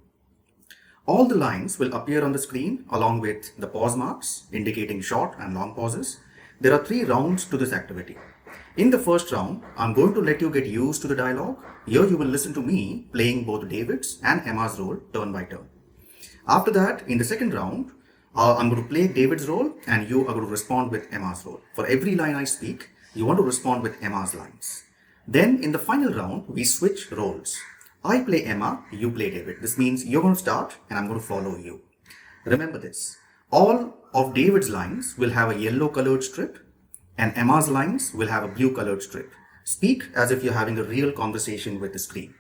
All the lines will appear on the screen along with the pause marks indicating short and long pauses. There are 3 rounds to this activity. In the first round, I'm going to let you get used to the dialogue. Here you will listen to me playing both David's and Emma's role turn by turn. After that, in the second round, I'm going to play David's role and you are going to respond with Emma's role. For every line I speak, you want to respond with Emma's lines. Then in the final round, we switch roles. I play Emma, you play David. This means you're going to start and I'm going to follow you. Remember this. All of David's lines will have a yellow colored strip and Emma's lines will have a blue colored strip. Speak as if you're having a real conversation with the screen.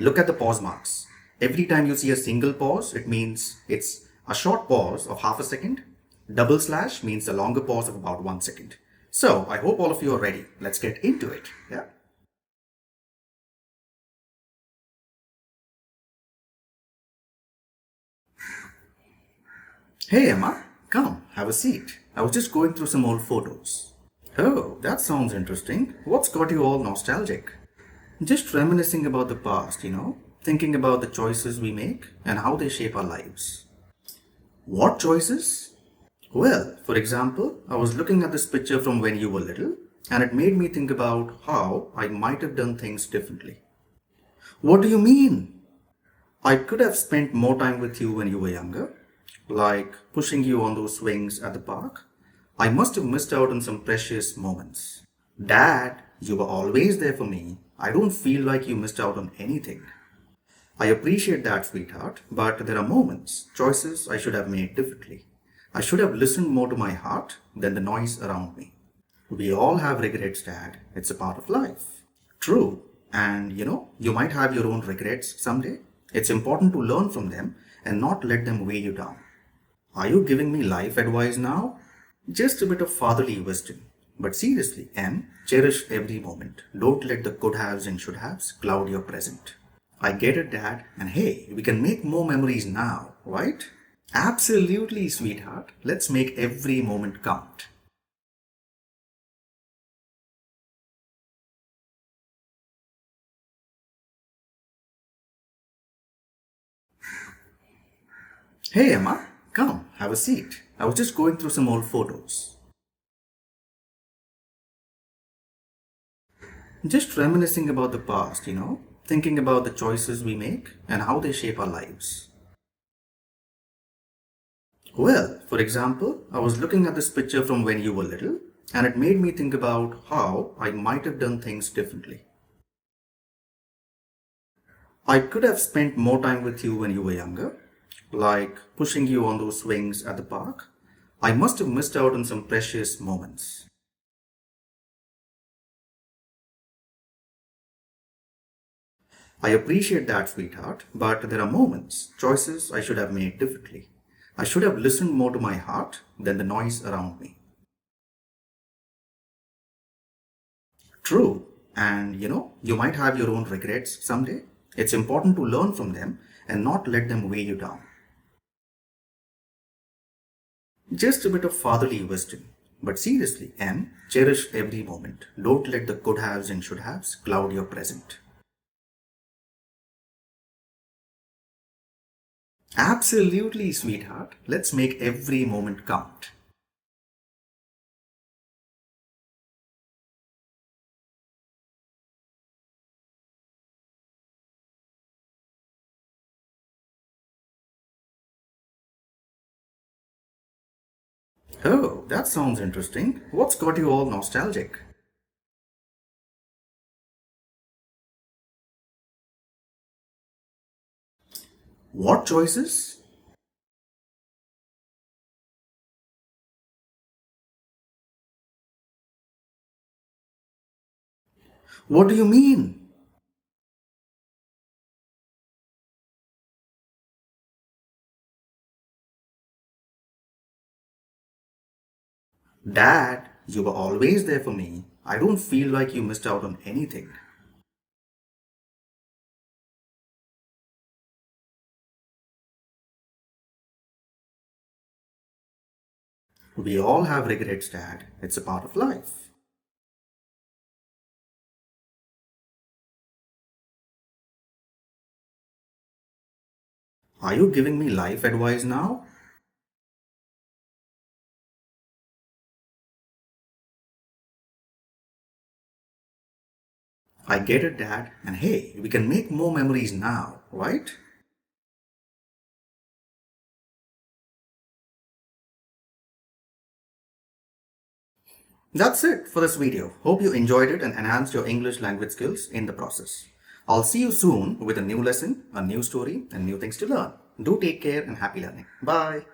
Look at the pause marks. Every time you see a single pause, it means it's a short pause of half a second. Double slash means a longer pause of about 1 second. So I hope all of you are ready. Let's get into it. Yeah. Hey Emma, come, have a seat. I was just going through some old photos. Oh, that sounds interesting. What's got you all nostalgic? Just reminiscing about the past, thinking about the choices we make and how they shape our lives. What choices? Well, for example, I was looking at this picture from when you were little and it made me think about how I might have done things differently. What do you mean? I could have spent more time with you when you were younger, like pushing you on those swings at the park. I must have missed out on some precious moments. Dad, you were always there for me. I don't feel like you missed out on anything. I appreciate that, sweetheart, but there are moments, choices I should have made differently. I should have listened more to my heart than the noise around me. We all have regrets, Dad. It's a part of life. True. And you might have your own regrets someday. It's important to learn from them and not let them weigh you down. Are you giving me life advice now? Just a bit of fatherly wisdom. But seriously, Em, cherish every moment. Don't let the could haves and should haves cloud your present. I get it, Dad. And hey, we can make more memories now, right? Absolutely, sweetheart. Let's make every moment count. Hey, Emma, come, have a seat. I was just going through some old photos. Just reminiscing about the past, thinking about the choices we make and how they shape our lives. Well, for example, I was looking at this picture from when you were little and it made me think about how I might have done things differently. I could have spent more time with you when you were younger, like pushing you on those swings at the park. I must have missed out on some precious moments. I appreciate that, sweetheart, but there are moments, choices I should have made differently. I should have listened more to my heart than the noise around me. True. And you might have your own regrets someday. It's important to learn from them and not let them weigh you down. Just a bit of fatherly wisdom. But seriously, Em, cherish every moment. Don't let the could haves and should haves cloud your present. Absolutely, sweetheart. Let's make every moment count. Oh, that sounds interesting. What's got you all nostalgic? What choices? What do you mean? Dad, you were always there for me. I don't feel like you missed out on anything. We all have regrets, Dad. It's a part of life. Are you giving me life advice now? I get it, Dad. And hey, we can make more memories now, right? That's it for this video. Hope you enjoyed it and enhanced your English language skills in the process. I'll see you soon with a new lesson, a new story, and new things to learn. Do take care and happy learning. Bye.